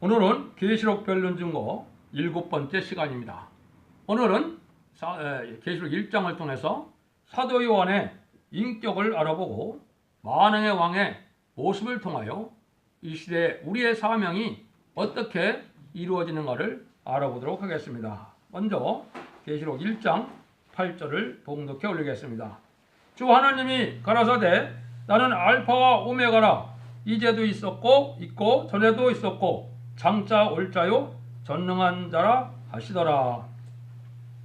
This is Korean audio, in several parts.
오늘은 계시록 변론 증거 7번째 시간입니다. 오늘은 계시록 1장을 통해서 사도 요한의 인격을 알아보고 만왕의 왕의 모습을 통하여 이 시대에 우리의 사명이 어떻게 이루어지는가를 알아보도록 하겠습니다. 먼저 계시록 1장 8절을 봉독해 올리겠습니다. 주 하나님이 가라사대 나는 알파와 오메가라 이제도 있었고 있고 전에도 있었고 장차 올 자요 전능한 자라 하시더라.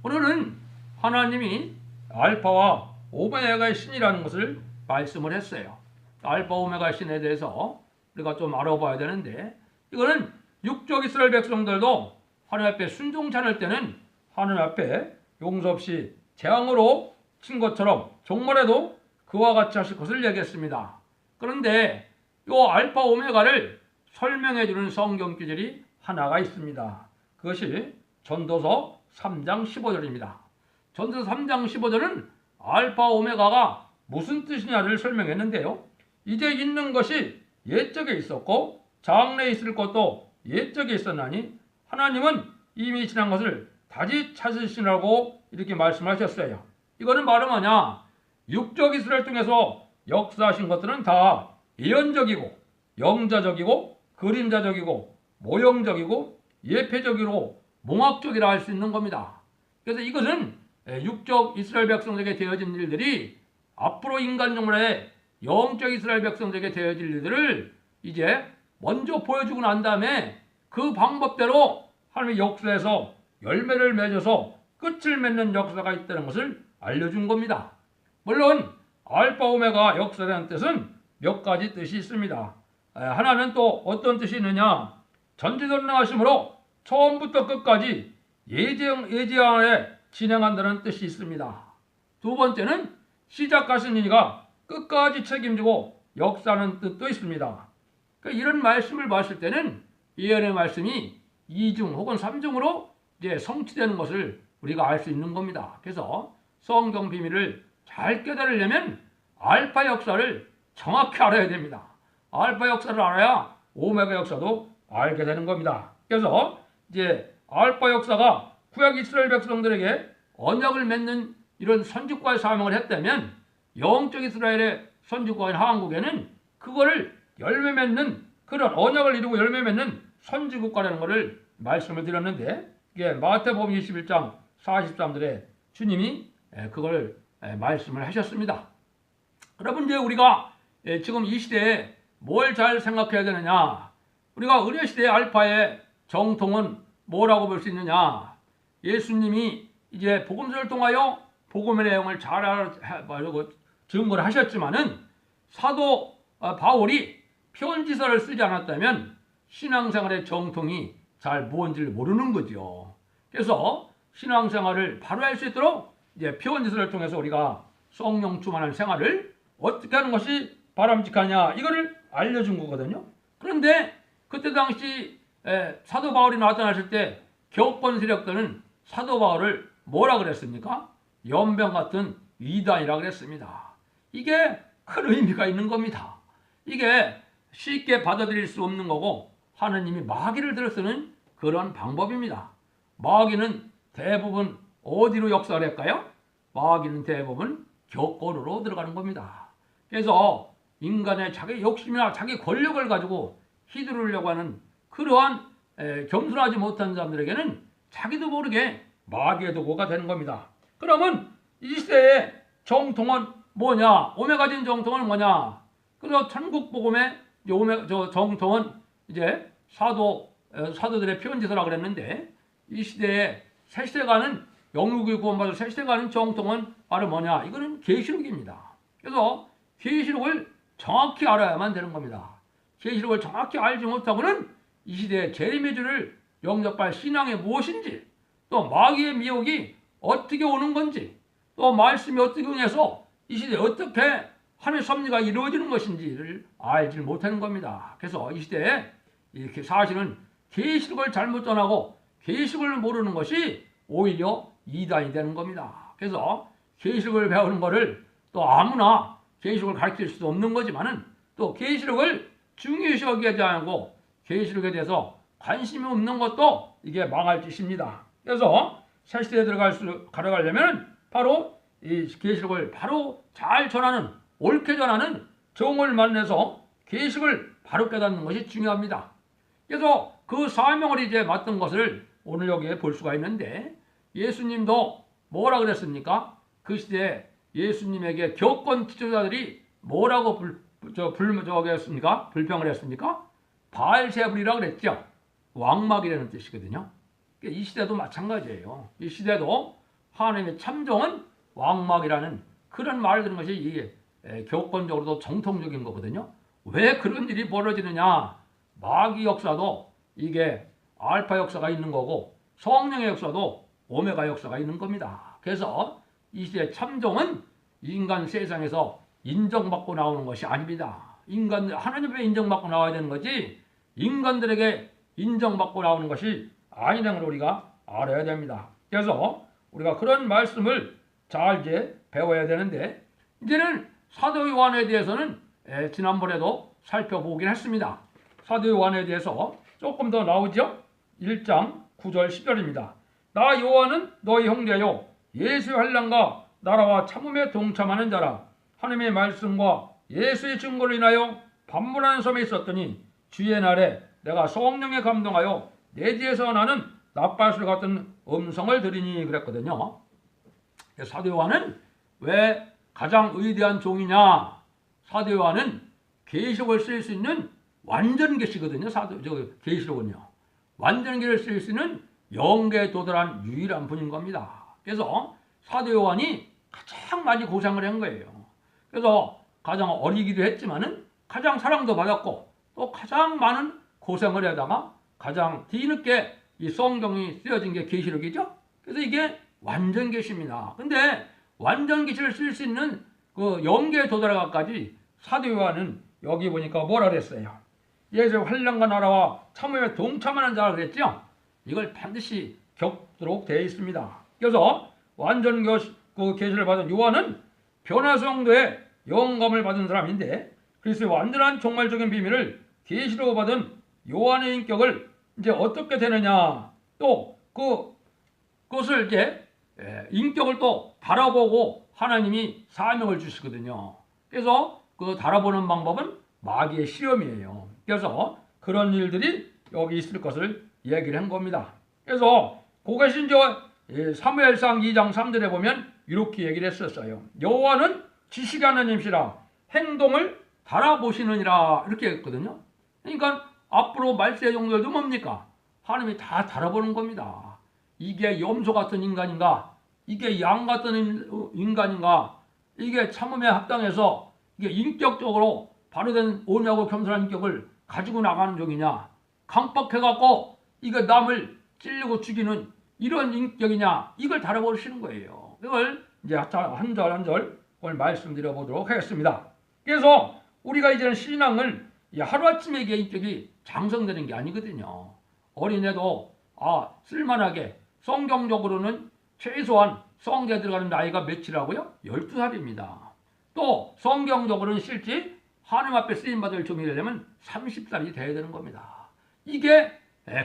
오늘은 하나님이 알파와 오메가의 신이라는 것을 말씀을 했어요. 알파 오메가 신에 대해서 우리가 좀 알아봐야 되는데, 이거는 육적 이스라엘 백성들도 하나님 앞에 순종치 않을 때는 하나님 앞에 용서 없이 재앙으로 친 것처럼 종말에도 그와 같이 하실 것을 얘기했습니다. 그런데 이 알파 오메가를 설명해 주는 성경 구절이 하나가 있습니다. 그것이 전도서 3장 15절입니다. 전도서 3장 15절은 알파 오메가가 무슨 뜻이냐를 설명했는데요. 이제 있는 것이 옛적에 있었고 장래에 있을 것도 옛적에 있었나니 하나님은 이미 지난 것을 다시 찾으시라고 이렇게 말씀하셨어요. 이거는 바로 뭐냐? 육적 이스라엘 중에서 역사하신 것들은 다 예언적이고 영자적이고 그림자적이고 모형적이고 예표적이고 몽학적이라 할 수 있는 겁니다. 그래서 이것은 육적 이스라엘 백성에게 되어진 일들이 앞으로 인간 종말에 영적 이스라엘 백성에게 되어질 일들을 이제 먼저 보여주고 난 다음에 그 방법대로 하나님의 역사에서 열매를 맺어서 끝을 맺는 역사가 있다는 것을 알려준 겁니다. 물론 알파 오메가 역사라는 뜻은 몇 가지 뜻이 있습니다. 하나는 또 어떤 뜻이 있느냐? 전지전능하심으로 처음부터 끝까지 예지하에 진행한다는 뜻이 있습니다. 두 번째는 시작하신 이가 끝까지 책임지고 역사하는 뜻도 있습니다. 이런 말씀을 봤을 때는 예언의 말씀이 2중 혹은 3중으로 이제 성취되는 것을 우리가 알 수 있는 겁니다. 그래서 성경 비밀을 잘 깨달으려면 알파 역사를 정확히 알아야 됩니다. 알파 역사를 알아야 오메가 역사도 알게 되는 겁니다. 그래서 이제 알파 역사가 구약 이스라엘 백성들에게 언약을 맺는 이런 선지과의 사명을 했다면, 영적 이스라엘의 선지과인 한국에는 그거를 열매 맺는, 그런 언약을 이루고 열매 맺는 선지국가라는 것을 말씀을 드렸는데, 이게 마태복음 21장 43절에 주님이 그걸 말씀을 하셨습니다. 여러분, 이제 우리가 지금 이 시대에 뭘 잘 생각해야 되느냐? 우리가 의뢰시대의 알파의 정통은 뭐라고 볼 수 있느냐? 예수님이 이제 복음서를 통하여 복음의 내용을 잘 증거를 하셨지만은 사도 바울이 편지서를 쓰지 않았다면 신앙생활의 정통이 잘 뭔지를 모르는 거죠. 그래서 신앙생활을 바로 할 수 있도록 이제 편지서를 통해서 우리가 성령 충만한 생활을 어떻게 하는 것이 바람직하냐, 이거를 알려준 거거든요. 그런데 그때 당시 사도 바울이 나타나실 때 격번 세력들은 사도 바울을 뭐라 그랬습니까? 연병 같은 이단이라 그랬습니다. 이게 큰 의미가 있는 겁니다. 이게 쉽게 받아들일 수 없는 거고, 하느님이 마귀를 들어 쓰는 그런 방법입니다. 마귀는 대부분 어디로 역사를 할까요? 마귀는 대부분 격권으로 들어가는 겁니다. 그래서 인간의 자기 욕심이나 자기 권력을 가지고 휘두르려고 하는 그러한 겸손하지 못한 사람들에게는 자기도 모르게 마귀의 도구가 되는 겁니다. 그러면 이 시대의 정통은 뭐냐? 오메가진 정통은 뭐냐? 그래서 천국 복음의 정통은 이제 사도들의 편지서라 그랬는데, 이 시대에 새 시대가는 영육이 구원받을 새 시대가는 정통은 바로 뭐냐? 이거는 계시록입니다. 그래서 계시록을 정확히 알아야만 되는 겁니다. 계시록을 정확히 알지 못하고는 이 시대의 재림의주를 영접할 신앙이 무엇인지, 또 마귀의 미혹이 어떻게 오는 건지, 또 말씀이 어떻게 응해서 이 시대에 어떻게 하나님의 섭리가 이루어지는 것인지를 알지 못하는 겁니다. 그래서 이 시대에 이렇게 사실은 계시록을 잘못 전하고 계시록을 모르는 것이 오히려 이단이 되는 겁니다. 그래서 계시록을 배우는 것을 또 아무나 계시록을 가르칠 수도 없는 거지만은, 또 계시록을 중요시 여기지 않고 계시록에 대해서 관심이 없는 것도 이게 망할 짓입니다. 그래서 새 시대에 가려가려면 바로 이 계시록을 바로 잘 전하는, 옳게 전하는 정을 만나서 계시록을 바로 깨닫는 것이 중요합니다. 그래서 그 사명을 이제 맡은 것을 오늘 여기에 볼 수가 있는데, 예수님도 뭐라 그랬습니까? 그 시대에 예수님에게 교권 지도자들이 뭐라고 불평을 했습니까? 바알세불이라고 그랬죠. 왕막이라는 뜻이거든요. 이 시대도 마찬가지예요. 이 시대도 하나님의 참종은 왕막이라는 그런 말을 들은 것이 이게 교권적으로도 정통적인 거거든요. 왜 그런 일이 벌어지느냐? 마귀 역사도 이게 알파 역사가 있는 거고, 성령의 역사도 오메가 역사가 있는 겁니다. 그래서 이 시대 참종은 인간 세상에서 인정받고 나오는 것이 아닙니다. 하나님께 인정받고 나와야 되는 거지, 인간들에게 인정받고 나오는 것이 아니라는 걸 우리가 알아야 됩니다. 그래서 우리가 그런 말씀을 잘 이제 배워야 되는데, 이제는 사도 요한에 대해서는 지난번에도 살펴보긴 했습니다. 사도 요한에 대해서 조금 더 나오죠. 1장 9절 10절입니다. 나 요한은 너희 형제요 예수의 환난과 나라와 참음에 동참하는 자라. 하나님의 말씀과 예수의 증거로 인하여 반문하는 섬에 있었더니 주의 날에 내가 성령에 감동하여 내 뒤에서 나는 나팔소리 같은 음성을 들으니 그랬거든요. 사도 요한은 왜 가장 위대한 종이냐? 사도 요한은 계시록을 쓸 수 있는 완전 계시거든요. 계시록은요. 완전 계시를 쓸 수 있는 영계에 도달한 유일한 분인 겁니다. 그래서 사도 요한이 가장 많이 고생을 한 거예요. 그래서 가장 어리기도 했지만은 가장 사랑도 받았고, 또 가장 많은 고생을 하다가 가장 뒤늦게 이 성경이 쓰여진 게 계시록이죠. 그래서 이게 완전 계시입니다. 근데 완전 계시를 쓸 수 있는 그 영계에 도달하기까지 사도 요한은 여기 보니까 뭐라 그랬어요? 예수의 환난과 나라와 참음에 동참하는 자라 그랬죠. 이걸 반드시 겪도록 되어 있습니다. 그래서 완전 계시를 받은 요한은 변화성도의 영감을 받은 사람인데, 그리스도의 완전한 종말적인 비밀을 계시로 받은 요한의 인격을 이제 어떻게 되느냐, 또 그것을 이제 인격을 또 바라보고 하나님이 사명을 주시거든요. 그래서 그 바라보는 방법은 마귀의 시험이에요. 그래서 그런 일들이 여기 있을 것을 얘기를 한 겁니다. 그래서 그것이 이제 사무엘상 2장 3절에 보면 이렇게 얘기를 했었어요. 여호와는 지식이 하나님이시라 행동을 달아보시느니라 이렇게 했거든요. 그러니까 앞으로 말세 종들도 뭡니까? 하나님이 다 달아보는 겁니다. 이게 염소 같은 인간인가? 이게 양 같은 인간인가? 이게 참음에 합당해서 이게 인격적으로 바로된 온유하고 겸손한 인격을 가지고 나가는 종이냐? 강박해갖고 이거 남을 찔르고 죽이는 이런 인격이냐? 이걸 달아보시는 거예요. 이걸 이제 한 절 한 절 오늘 말씀드려 보도록 하겠습니다. 그래서 우리가 이제는 신앙을 하루아침에 이게 인격이 장성되는 게 아니거든요. 어린애도 쓸만하게 성경적으로는 최소한 성경에 들어가는 나이가 몇이라고요? 12살입니다. 또 성경적으로는 실제 하나님 앞에 쓰임받을 종이 되려면 30살이 돼야 되는 겁니다. 이게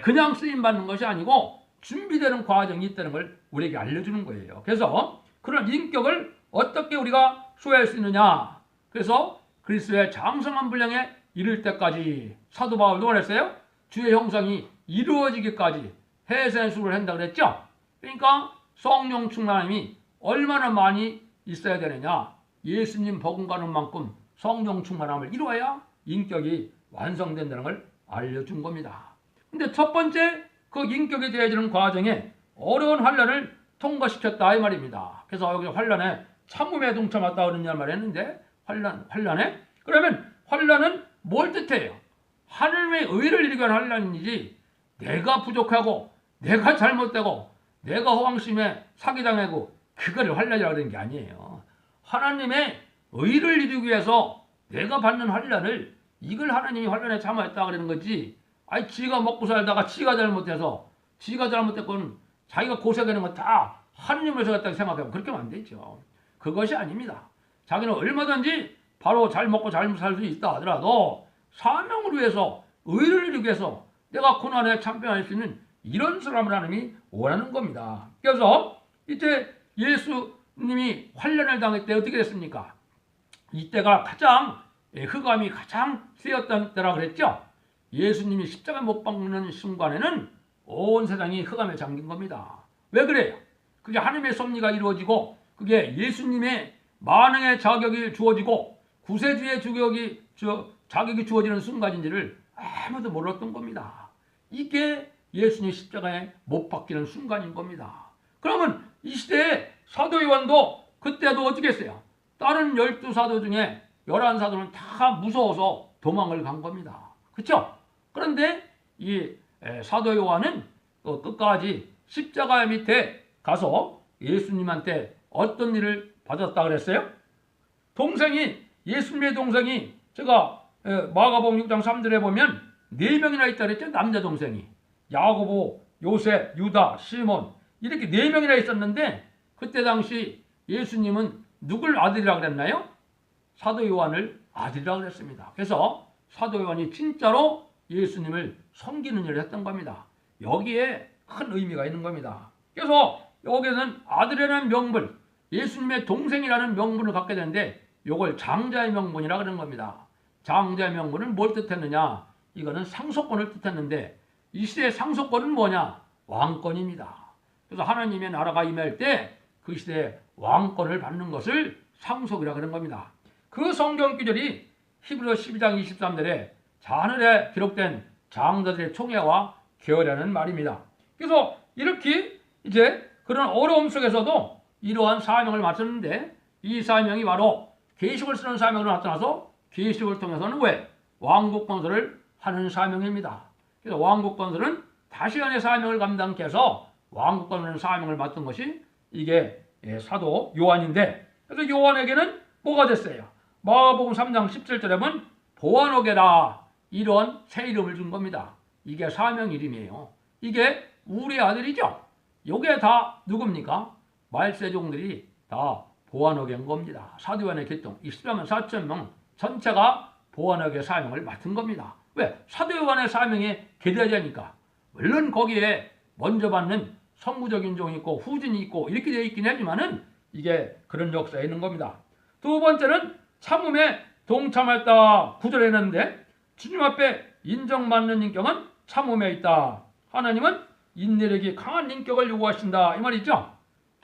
그냥 쓰임받는 것이 아니고 준비되는 과정이 있다는 걸 우리에게 알려주는 거예요. 그래서 그런 인격을 어떻게 우리가 소유할 수 있느냐? 그래서 그리스도의 장성한 분량에 이를 때까지 사도 바울도 그랬어요. 주의 형상이 이루어지기까지 해생수를 한다 그랬죠. 그러니까 성령 충만함이 얼마나 많이 있어야 되느냐? 예수님 버금가는 만큼 성령 충만함을 이루어야 인격이 완성된다는 걸 알려준 겁니다. 근데 첫 번째 그 인격이 되어지는 과정에 어려운 환난을 통과시켰다 이 말입니다. 그래서 여기 환난에 참음에 동참했다 그러냐 말했는데 환난에 그러면 환난은 뭘 뜻해요? 하나님의 의를 이루기 위한 환난이지 내가 부족하고 내가 잘못되고 내가 허황심에 사기당하고 그거를 환난이라고 하는 게 아니에요. 하나님의 의를 이루기 위해서 내가 받는 환난을 이걸 하나님이 환난에 참아했다 그러는 거지. 지가 먹고 살다가 지가 잘못해서 지가 잘못했건 자기가 고생하는 거 다 하나님을 세웠다고 생각하면 그렇게 하면 안 되죠. 그것이 아닙니다. 자기는 얼마든지 바로 잘 먹고 잘 살 수 있다 하더라도 사명을 위해서 의를 이루기 위해서 내가 고난에 참여할 수 있는 이런 사람을 하나님이 원하는 겁니다. 그래서 이제 예수님이 환난을 당할 때 어떻게 됐습니까? 이때가 가장 흑암이 가장 세었던 때라 그랬죠. 예수님이 십자가 못 박는 순간에는 온 세상이 흑암에 잠긴 겁니다. 왜 그래요? 그게 하나님의 섭리가 이루어지고 그게 예수님의 만왕의 자격이 주어지고 구세주의 자격이 주어지는 순간인지를 아무도 몰랐던 겁니다. 이게 예수님 십자가에 못 박히는 순간인 겁니다. 그러면 이 시대에 사도 요한도 그때도 어떻게 했어요? 다른 12사도 중에 11사도는 다 무서워서 도망을 간 겁니다. 그렇죠? 그런데 이 사도 요한은 끝까지 십자가 밑에 가서 예수님한테 어떤 일을 받았다 그랬어요? 예수님의 동생이 제가 마가복음 6장 3절에 보면 4명이나 있다 그랬죠? 남자 동생이. 야고보, 요셉, 유다, 시몬 이렇게 4명이나 있었는데 그때 당시 예수님은 누굴 아들이라고 그랬나요? 사도 요한을 아들이라고 그랬습니다. 그래서 사도 요한이 진짜로 예수님을 섬기는 일을 했던 겁니다. 여기에 큰 의미가 있는 겁니다. 그래서 여기에는 아들이라는 명분, 예수님의 동생이라는 명분을 갖게 되는데 이걸 장자의 명분이라고 그러는 겁니다. 장자의 명분은 뭘 뜻했느냐? 이거는 상속권을 뜻했는데 이 시대의 상속권은 뭐냐? 왕권입니다. 그래서 하나님의 나라가 임할 때 그 시대에 왕권을 받는 것을 상속이라고 그런 겁니다. 그 성경 구절이 히브리서 12장 23절에 하늘에 기록된 장자들의 총회와 계열이라는 말입니다. 그래서 이렇게 이제 그런 어려움 속에서도 이러한 사명을 맡았는데 이 사명이 바로 계시록을 쓰는 사명으로 나타나서 계시록을 통해서는 왜? 왕국 건설을 하는 사명입니다. 그래서 왕국 건설은 다시안의 사명을 감당케 해서 왕국 건설의 사명을 맡은 것이 이게 사도 요한인데 그래서 요한에게는 뭐가 됐어요? 마가복음 3장 17절에 보면 보아노게라 이런 새 이름을 준 겁니다. 이게 사명 이름이에요. 이게 우리 아들이죠. 이게 다 누굽니까? 말세종들이 다 보아노게인 겁니다. 사도 요한의 계통 24만 4천 명 전체가 보아노게 사명을 맡은 겁니다. 왜? 사도 요한의 사명에 계대하자니까. 물론 거기에 먼저 받는 선구적인 종이 있고 후진이 있고 이렇게 되어 있긴 하지만은 이게 그런 역사에 있는 겁니다. 두 번째는 참음에 동참했다 구절에 있는데 주님 앞에 인정받는 인격은 참음에 있다. 하나님은 인내력이 강한 인격을 요구하신다 이 말이죠.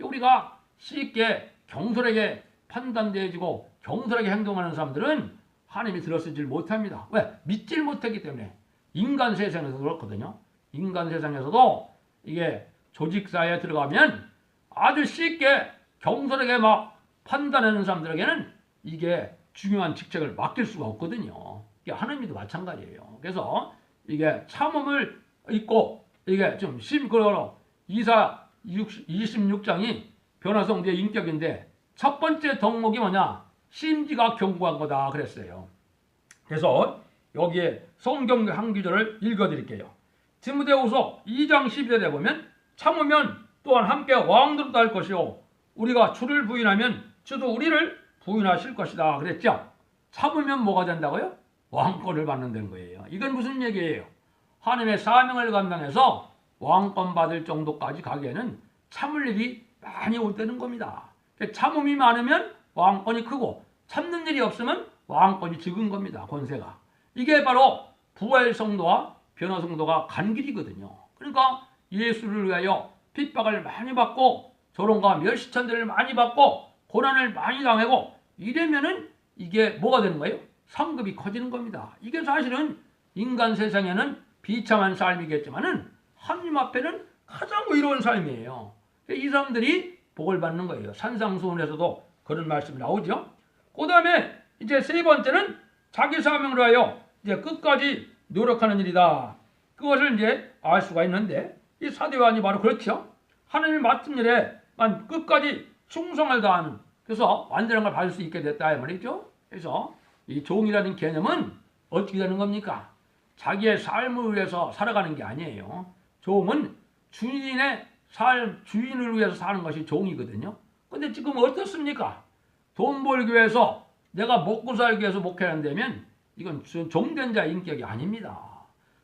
우리가 쉽게 경솔하게 판단되어지고 경솔하게 행동하는 사람들은 하나님이 들어쓰질 못합니다. 왜? 믿질 못하기 때문에. 인간 세상에서도 그렇거든요. 인간 세상에서도 이게 조직사회에 들어가면 아주 쉽게 경솔하게 막 판단하는 사람들에게는 이게 중요한 직책을 맡길 수가 없거든요. 이게 하나님도 마찬가지예요. 그래서 이게 참음을 있고 이게 좀 심그러워 이사 26장이 변화성대의 인격인데 첫 번째 덕목이 뭐냐? 심지가 견고한 거다 그랬어요. 그래서 여기에 성경 한 구절을 읽어드릴게요. 디모데후서 2장 12절에 보면 참으면 또한 함께 왕들도 할 것이요 우리가 주를 부인하면 주도 우리를 부인하실 것이다 그랬죠. 참으면 뭐가 된다고요? 왕권을 받는다는 거예요. 이건 무슨 얘기예요? 하나님의 사명을 감당해서 왕권 받을 정도까지 가기에는 참을 일이 많이 올 때는 겁니다. 참음이 많으면 왕권이 크고 참는 일이 없으면 왕권이 적은 겁니다. 권세가. 이게 바로 부활 성도와 변화 성도가 간 길이거든요. 그러니까 예수를 위하여 핍박을 많이 받고 조롱과 멸시천대를 많이 받고 고난을 많이 당하고 이러면은 이게 뭐가 되는 거예요? 상급이 커지는 겁니다. 이게 사실은 인간 세상에는 비참한 삶이겠지만은 하나님 앞에는 가장 의로운 삶이에요. 이 사람들이 복을 받는 거예요. 산상수훈에서도 그런 말씀이 나오죠. 그 다음에 이제 세 번째는 자기 사명을 하여 이제 끝까지 노력하는 일이다. 그것을 이제 알 수가 있는데 이 사도 요한이 바로 그렇죠. 하나님이 맡은 일에만 끝까지 충성을 다하는 그래서 완전한 걸 받을 수 있게 됐다 이 말이죠. 그래서 이 종이라는 개념은 어떻게 되는 겁니까? 자기의 삶을 위해서 살아가는 게 아니에요. 종은 주인의 주인을 위해서 사는 것이 종이거든요. 근데 지금 어떻습니까? 돈 벌기 위해서 내가 먹고 살기 위해서 목회한다면 이건 종된 자의 인격이 아닙니다.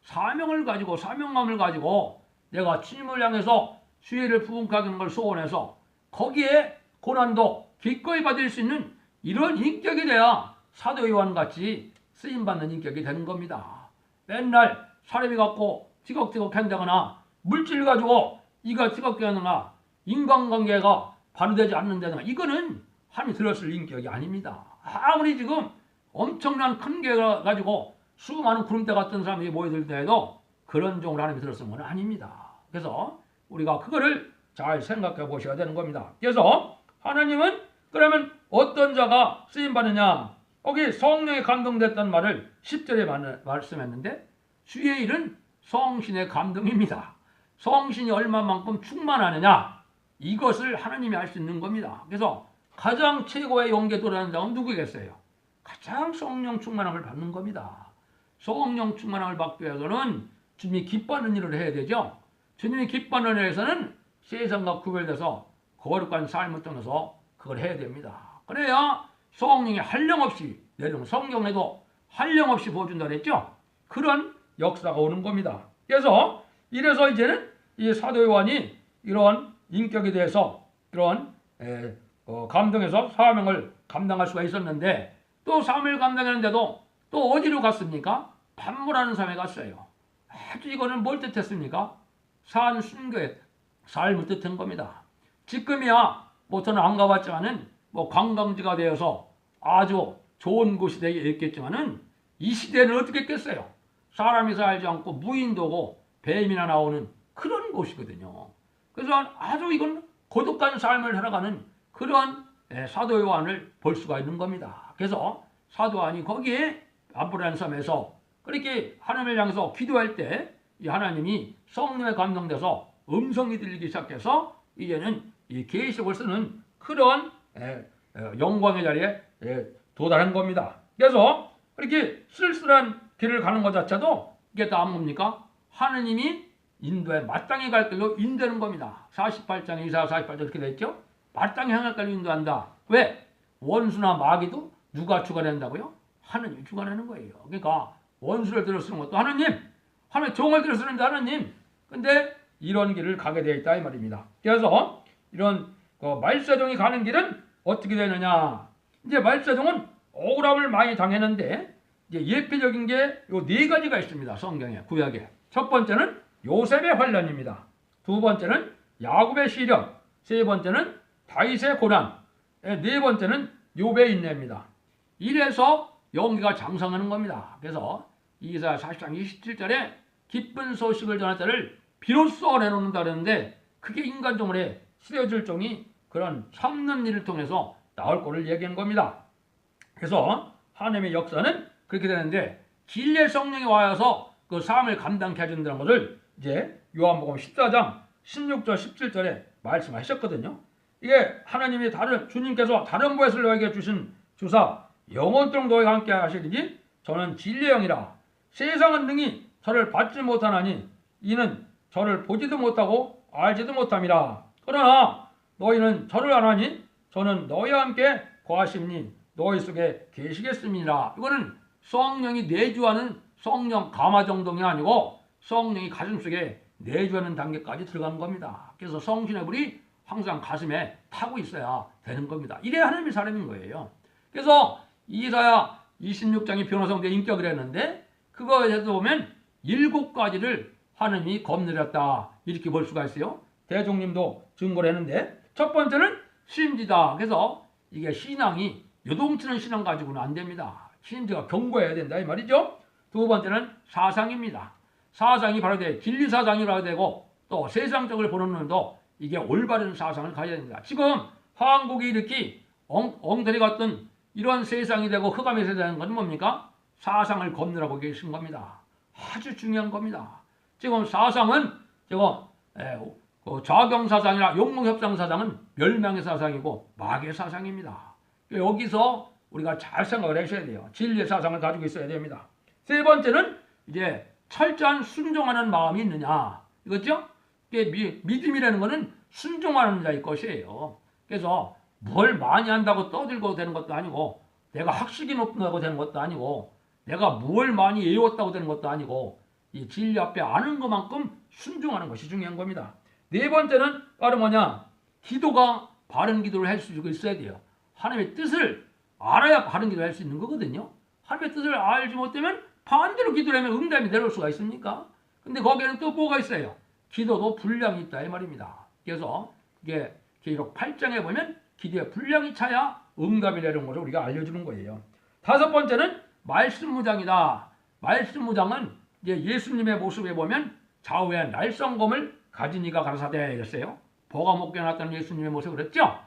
사명을 가지고 사명감을 가지고 내가 주님을 향해서 수혜를 부응하게 하는 걸 소원해서 거기에 고난도 기꺼이 받을 수 있는 이런 인격이 돼야 사도 요한 같이 쓰임받는 인격이 되는 겁니다. 맨날 사람이 갖고 티격태격 한다거나 물질 가지고 이가 티격태격 하거나 인간관계가 바로되지 않는다거나 이거는 하나님이 들었을 인격이 아닙니다. 아무리 지금 엄청난 큰 계가 가지고 수많은 구름대 같은 사람이 모여들 때에도 그런 종을 하나님이 들었을 건 아닙니다. 그래서 우리가 그거를 잘 생각해 보셔야 되는 겁니다. 그래서 하나님은 그러면 어떤 자가 쓰임받느냐? 거기 성령에 감동됐다는 말을 10절에 말씀했는데 주의 일은 성신의 감동입니다. 성신이 얼마만큼 충만하느냐? 이것을 하나님이 할 수 있는 겁니다. 그래서 가장 최고의 용기에 도달하는 자는 누구겠어요? 가장 성령 충만함을 받는 겁니다. 성령 충만함을 받기 위해서는 주님이 기뻐하는 일을 해야 되죠. 주님이 기뻐하는 일에서는 세상과 구별돼서 거룩한 삶을 통해서 그걸 해야 됩니다. 그래야 성령이 한량없이 내려오는 성경에도 한량없이 보여준다 그랬죠. 그런 역사가 오는 겁니다. 그래서 이래서 이제는 이 사도 요한이 이런 인격에 대해서 이런 감동해서 사명을 감당할 수가 있었는데 또 사명을 감당했는데도 또 어디로 갔습니까? 반모라는 섬에 갔어요. 아주 이거는 뭘 뜻했습니까? 산 순교의 삶을 뜻한 겁니다. 지금이야 뭐 저는 안 가봤지만은 뭐 관광지가 되어서 아주 좋은 곳이 되겠지만은 이 시대는 어떻게 했겠어요? 사람이 살지 않고 무인도고 뱀이나 나오는 그런 곳이거든요. 그래서 아주 이건 고독한 삶을 살아가는 그런 사도 요한을 볼 수가 있는 겁니다. 그래서 사도 요한이 거기에 반모라는 섬에서 그렇게 하나님을 향해서 기도할 때 이 하나님이 성령에 감동돼서 음성이 들리기 시작해서 이제는 이 계시록을 쓰는 그런 영광의 자리에 도달한 겁니다. 그래서 이렇게 쓸쓸한 길을 가는 것 자체도 이게 다 뭡니까? 하느님이 인도에 마땅히 갈 길로 인도하는 겁니다. 48장 이사야 48장 이렇게 되어 있죠. 마땅히 향할 길로 인도한다. 왜? 원수나 마귀도 누가 주관한다고요? 하느님이 주관하는 거예요. 그러니까 원수를 들어쓰는 것도 하느님, 하나님 종을 들어쓰는데 하느님. 근데 이런 길을 가게 되어 있다 이 말입니다. 그래서 이런 말세종이 가는 길은 어떻게 되느냐? 이제 말세종은 억울함을 많이 당했는데 이제 예표적인 게 요 네 가지가 있습니다. 성경에 구약에. 첫 번째는 요셉의 환난입니다. 두 번째는 야곱의 시련, 세 번째는 다윗의 고난, 네 번째는 욥의 인내입니다. 이래서 영기가 장성하는 겁니다. 그래서 이사야 40장 27절에 기쁜 소식을 전할 자를 비로소 내놓는다 그랬는데 그게 인간종으로 쓰여질 종이 그런 참는 일을 통해서 나올 거를 얘기한 겁니다. 그래서 하나님의 역사는 그렇게 되는데 진리의 성령이 와서 그 삶을 감당케 해준다는 것을 이제 요한복음 14장 16절 17절에 말씀하셨거든요. 이게 하나님이 주님께서 다른 보혜사를 너에게 주사 영원토록 너희와 함께 하시리니 저는 진리의 영이라 세상은 능히 저를 받지 못하나니 이는 저를 보지도 못하고 알지도 못함이라. 그러나 너희는 저를 아나니 저는 너희와 함께 거하심니 너희 속에 계시겠습니다. 이거는 성령이 내주하는 성령 감화정동이 아니고 성령이 가슴속에 내주하는 단계까지 들어가는 겁니다. 그래서 성신의 불이 항상 가슴에 타고 있어야 되는 겁니다. 이래야 하나님의 사람인 거예요. 그래서 이사야 26장이 변호성대 인격을 했는데 그거에 대해서 보면 7가지를 하나님이 겁내렸다 이렇게 볼 수가 있어요. 대종님도 증거를 했는데 첫 번째는 심지다. 그래서 이게 신앙이 요동치는 신앙 가지고는 안 됩니다. 심지가 견고해야 된다 이 말이죠. 두 번째는 사상입니다. 사상이 바로 진리사상이라고 되고 또 세상적으로 보는 눈도 이게 올바른 사상을 가져야 됩니다. 지금 한국이 이렇게 엉터리 같은 이런 세상이 되고 흑암의 세상인 건 뭡니까? 사상을 겁내라고 계신 겁니다. 아주 중요한 겁니다. 지금 사상은 좌경사상이나 용몽협상사상은 멸망의 사상이고 마귀의 사상입니다. 여기서 우리가 잘 생각을 하셔야 돼요. 진리의 사상을 가지고 있어야 됩니다. 세 번째는 이제 철저한 순종하는 마음이 있느냐 이거죠? 믿음이라는 것은 순종하는 자의 것이에요. 그래서 뭘 많이 한다고 떠들고 되는 것도 아니고 내가 학식이 높다고 되는 것도 아니고 내가 뭘 많이 외웠다고 되는 것도 아니고 이 진리 앞에 아는 것만큼 순종하는 것이 중요한 겁니다. 네 번째는 바로 뭐냐? 기도가 바른 기도를 할 수 있어야 돼요. 하나님의 뜻을 알아야 바른 기도를 할 수 있는 거거든요. 하나님의 뜻을 알지 못하면 반대로 기도를 하면 응답이 내려올 수가 있습니까? 근데 거기에는 또 뭐가 있어요? 기도도 분량이 있다 이 말입니다. 그래서 이게 계시록 8장에 보면 기도에 분량이 차야 응답이 내려온 것을 우리가 알려주는 거예요. 다섯 번째는 말씀 무장이다. 말씀 무장은 이제 예수님의 모습에 보면 좌우에 날성검을 가진 이가 가라사대 이랬어요. 보가 목에 나타난 예수님의 모습 그랬죠?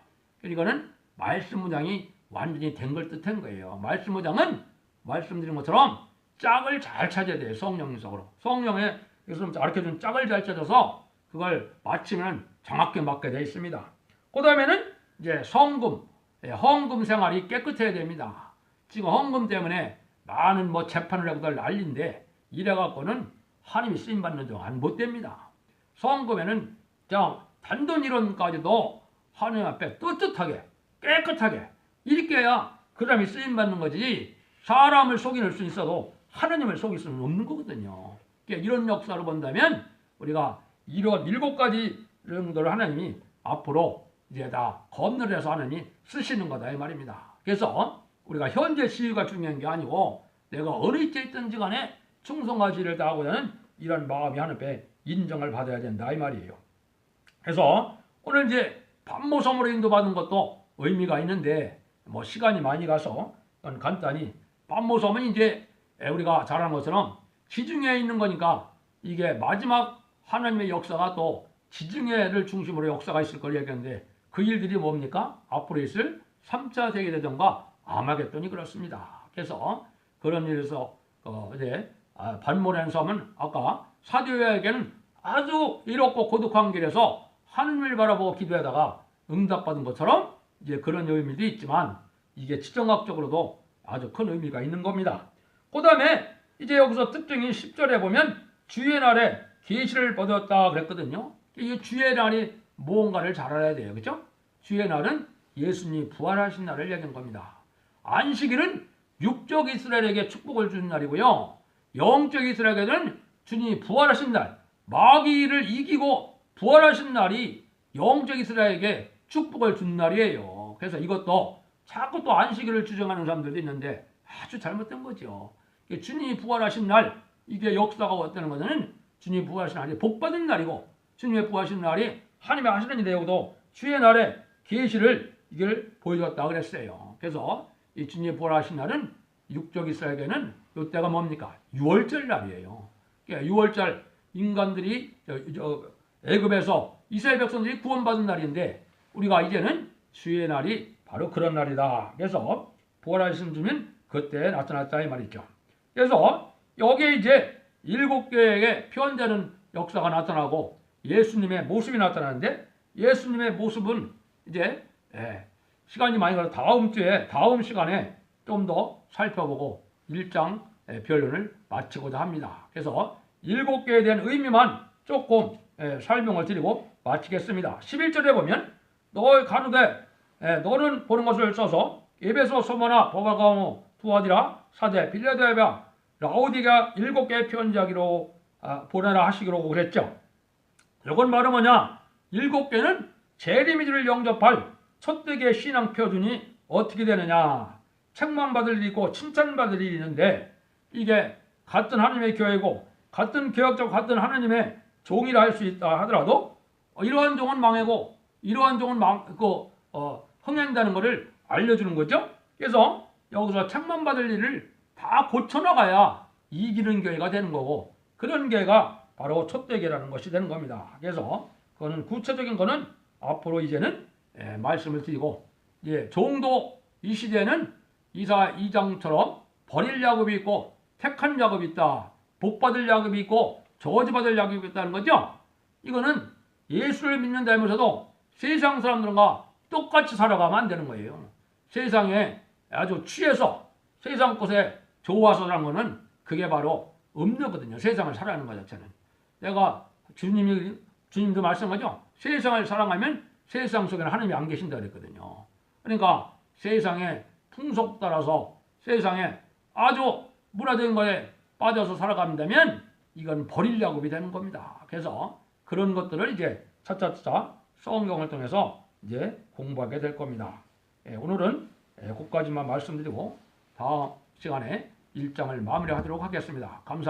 이거는 말씀 무장이 완전히 된 걸 뜻한 거예요. 말씀 무장은 말씀드린 것처럼 짝을 잘 찾아야 돼요. 성령적으로. 성령의 예수님 가르쳐준 짝을 잘 찾아서 그걸 맞추면 정확히 맞게 되어 있습니다. 그 다음에는 이제 성금, 헌금 생활이 깨끗해야 됩니다. 지금 헌금 때문에 많은 뭐 재판을 하고들 난리인데 이래갖고는 하나님이 쓰임받는 동안 못 됩니다. 성금에는 그냥 단돈 1원까지도 하나님 앞에 떳떳하게 깨끗하게 이렇게 해야 그 사람이 쓰임받는 거지 사람을 속일 수 있어도 하나님을 속일 수는 없는 거거든요. 그러니까 이런 역사를 본다면 우리가 이런 7가지 정도를 하나님이 앞으로 이제 다 건널해서 하나님이 쓰시는 거다 이 말입니다. 그래서 우리가 현재 시위가 중요한 게 아니고 내가 어느 위치에 있든지 간에 충성과 지혜를 다하고자 하는 이런 마음이 하나님 앞에 인정을 받아야 된다 이 말이에요. 그래서 오늘 이제 반모섬으로 인도받은 것도 의미가 있는데 뭐 시간이 많이 가서 간단히 반모섬은 이제 우리가 잘 아는 것처럼 지중해에 있는 거니까 이게 마지막 하나님의 역사가 또 지중해를 중심으로 역사가 있을 걸 얘기하는데 그 일들이 뭡니까? 앞으로 있을 3차 세계대전과 아마겟돈이 그렇습니다. 그래서 그런 일에서 이제 반모라는 섬은 아까 사도에게는 아주 이롭고 고독한 길에서 하늘을 바라보고 기도하다가 응답받은 것처럼 이제 그런 의미도 있지만 이게 지정학적으로도 아주 큰 의미가 있는 겁니다. 그 다음에 이제 여기서 특징인 10절에 보면 주의 날에 계시를 받았다 그랬거든요. 이 주의 날이 뭔가를 잘 알아야 돼요. 그렇죠? 주의 날은 예수님이 부활하신 날을 얘기한 겁니다. 안식일은 육적 이스라엘에게 축복을 주는 날이고요. 영적 이스라엘에게는 주님이 부활하신 날, 마귀를 이기고 부활하신 날이 영적 이스라엘에게 축복을 준 날이에요. 그래서 이것도 자꾸 또 안식일을 주장하는 사람들도 있는데 아주 잘못된 거죠. 주님이 부활하신 날, 이게 역사가 왔다는 것은 주님이 부활하신 날이 복받은 날이고 주님의 부활하신 날이 하나님의 하시는 일이고도 주의 날에 계시를 이걸 보여줬다 그랬어요. 그래서 이 주님이 부활하신 날은 육적 이스라엘에게는 이때가 뭡니까? 6월절 날이에요. 그러니까 6월절 인간들이 애굽에서 이스라엘 백성들이 구원받은 날인데 우리가 이제는 주의 날이 바로 그런 날이다. 그래서 부활하신 주님 그때 나타났다 이 말이죠. 그래서 여기에 이제 7교회에 표현되는 역사가 나타나고 예수님의 모습이 나타나는데 예수님의 모습은 이제 시간이 많이 가서 다음 시간에 좀 더 살펴보고 1장 변론을 마치고자 합니다. 그래서 7개에 대한 의미만 조금 설명을 드리고 마치겠습니다. 11절에 보면 너 가누되 너는 보는 것을 써서 에베소, 소모나, 버가가모, 두아디라, 사대, 빌라델비아, 라오디가 7개의 편지하기로 보내라 하시기로 그랬죠. 이건 바로 뭐냐? 7개는 재림이를 영접할 첫대기의 신앙 표준이 어떻게 되느냐? 책망받을 일이 있고 칭찬받을 일이 있는데 이게 같은 하나님의 교회고 같은 교역적 같은 하나님의 종이라 할 수 있다 하더라도 이러한 종은 망하고 이러한 종은 흥행되는 것을 알려주는 거죠. 그래서 여기서 책망받을 일을 다 고쳐나가야 이기는 교회가 되는 거고 그런 교회가 바로 첫대교라는 것이 되는 겁니다. 그래서 그거는 구체적인 거는 앞으로 이제는 말씀을 드리고 종도 이 시대에는 이사 2장처럼 버릴 야곱이 있고 택한 야곱이 있다. 복받을 야곱이 있고 저주받을 야곱이 있다는 거죠. 이거는 예수를 믿는다 하면서도 세상 사람들과 똑같이 살아가면 안 되는 거예요. 세상에 아주 취해서 세상 것에 좋아서 사는 거는 그게 바로 없거든요. 세상을 살아가는 것 자체는. 내가 주님도 말씀하죠. 세상을 사랑하면 세상 속에는 하나님이 안 계신다 그랬거든요. 그러니까 세상의 풍속 따라서 세상에 아주 문화적인 거에 빠져서 살아간다면 이건 버릴 야곱이 되는 겁니다. 그래서 그런 것들을 이제 차차차 성경을 통해서 이제 공부하게 될 겁니다. 오늘은 거기까지만 말씀드리고 다음 시간에 1장을 마무리하도록 하겠습니다. 감사합니다.